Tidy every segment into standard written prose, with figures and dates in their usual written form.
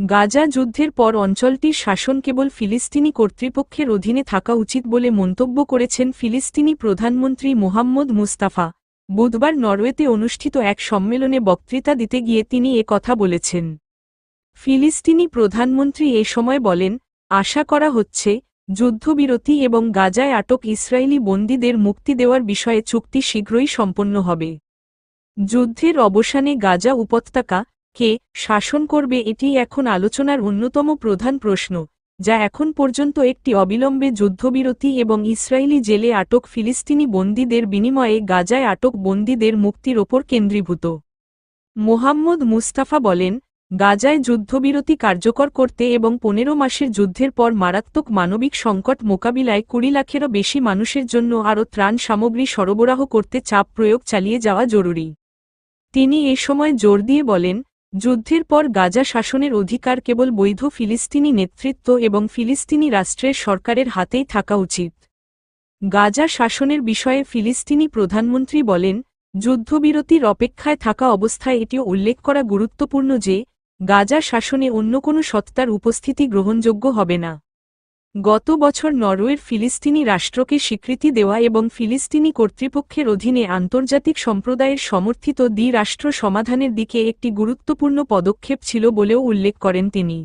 গাজা যুদ্ধের পর অঞ্চলটির শাসন কেবল ফিলিস্তিনি কর্তৃপক্ষের অধীনে থাকা উচিত বলে মন্তব্য করেছেন ফিলিস্তিনি প্রধানমন্ত্রী মোহাম্মদ মুস্তাফা। বুধবার নরওয়েতে অনুষ্ঠিত এক সম্মেলনে বক্তৃতা দিতে গিয়ে তিনি এ কথা বলেছেন। ফিলিস্তিনি প্রধানমন্ত্রী এ সময় বলেন, আশা করা হচ্ছে যুদ্ধবিরতি এবং গাজায় আটক ইসরায়েলি বন্দীদের মুক্তি দেওয়ার বিষয়ে চুক্তি শীঘ্রই সম্পন্ন হবে। যুদ্ধের অবসানে গাজা উপত্যকা কে শাসন করবে এটি এখন আলোচনার অন্যতম প্রধান প্রশ্ন, যা এখন পর্যন্ত একটি অবিলম্বে যুদ্ধবিরতি এবং ইসরায়েলি জেলে আটক ফিলিস্তিনি বন্দীদের বিনিময়ে গাজায় আটক বন্দীদের মুক্তির ওপর কেন্দ্রীভূত। মোহাম্মদ মুস্তাফা বলেন, গাজায় যুদ্ধবিরতি কার্যকর করতে এবং 15 মাসের যুদ্ধের পর মারাত্মক মানবিক সংকট মোকাবিলায় 20 লাখেরও বেশি মানুষের জন্য আরও ত্রাণ সামগ্রী সরবরাহ করতে চাপ প্রয়োগ চালিয়ে যাওয়া জরুরি। তিনি এ সময় জোর দিয়ে বলেন, যুদ্ধের পর গাজা শাসনের অধিকার কেবল বৈধ ফিলিস্তিনি নেতৃত্ব এবং ফিলিস্তিনি রাষ্ট্রের সরকারের হাতেই থাকা উচিত। গাজা শাসনের বিষয়ে ফিলিস্তিনি প্রধানমন্ত্রী বলেন, যুদ্ধবিরতির অপেক্ষায় থাকা অবস্থায় এটিও উল্লেখ করা গুরুত্বপূর্ণ যে গাজা শাসনে অন্য কোনো সত্তার উপস্থিতি গ্রহণযোগ্য হবে না। গত বছর নরওয়ের ফিলিস্তিনি রাষ্ট্রকে স্বীকৃতি দেওয়া এবং ফিলিস্তিনি কর্তৃপক্ষের অধীনে আন্তর্জাতিক সম্প্রদায়ের সমর্থিত দ্বি-রাষ্ট্র সমাধানের দিকে একটি গুরুত্বপূর্ণ পদক্ষেপ ছিল বলেও উল্লেখ করেন তিনি।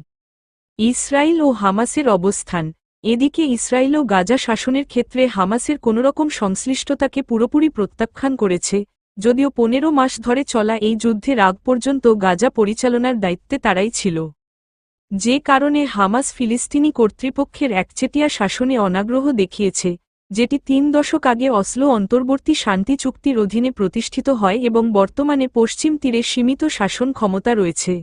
ইসরায়েল ও হামাসের অবস্থান। এদিকে ইসরায়েলও গাজা শাসনের ক্ষেত্রে হামাসের কোনোরকম সংশ্লিষ্টতাকে পুরোপুরি প্রত্যাখ্যান করেছে, যদিও 15 মাস ধরে চলা এই যুদ্ধের আগ পর্যন্ত গাজা পরিচালনার দায়িত্বে তারাই ছিল। যে কারণে হামাস ফিলিস্তিনি কর্তৃপক্ষের একচেটিয়া শাসনে অনাগ্রহ দেখিয়েছে, যেটি 3 দশক আগে অসলো অন্তর্বর্তী শান্তি চুক্তির অধীনে প্রতিষ্ঠিত হয় এবং বর্তমানে পশ্চিম তীরে সীমিত শাসন ক্ষমতা রয়েছে।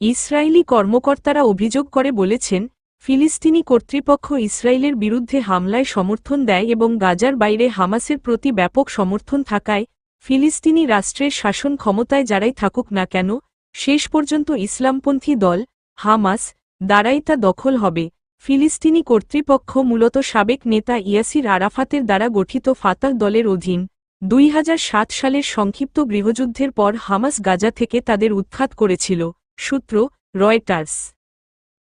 ইসরায়েলি কর্মকর্তারা অভিযোগ করে বলেছেন, ফিলিস্তিনি কর্তৃপক্ষ ইসরায়েলের বিরুদ্ধে হামলায় সমর্থন দেয় এবং গাজার বাইরে হামাসের প্রতি ব্যাপক সমর্থন থাকায় ফিলিস্তিনি রাষ্ট্রের শাসন ক্ষমতায় যারাই থাকুক না কেন, শেষ পর্যন্ত ইসলামপন্থী দল হামাস দ্বারাই তা দখল হবে। ফিলিস্তিনি কর্তৃপক্ষ মূলত সাবেক নেতা ইয়াসির আরাফাতের দ্বারা গঠিত ফাতাহ দলের অধীন। 2007 সালের সংক্ষিপ্ত গৃহযুদ্ধের পর হামাস গাজা থেকে তাদের উৎখাত করেছিল। সূত্র, রয়টার্স।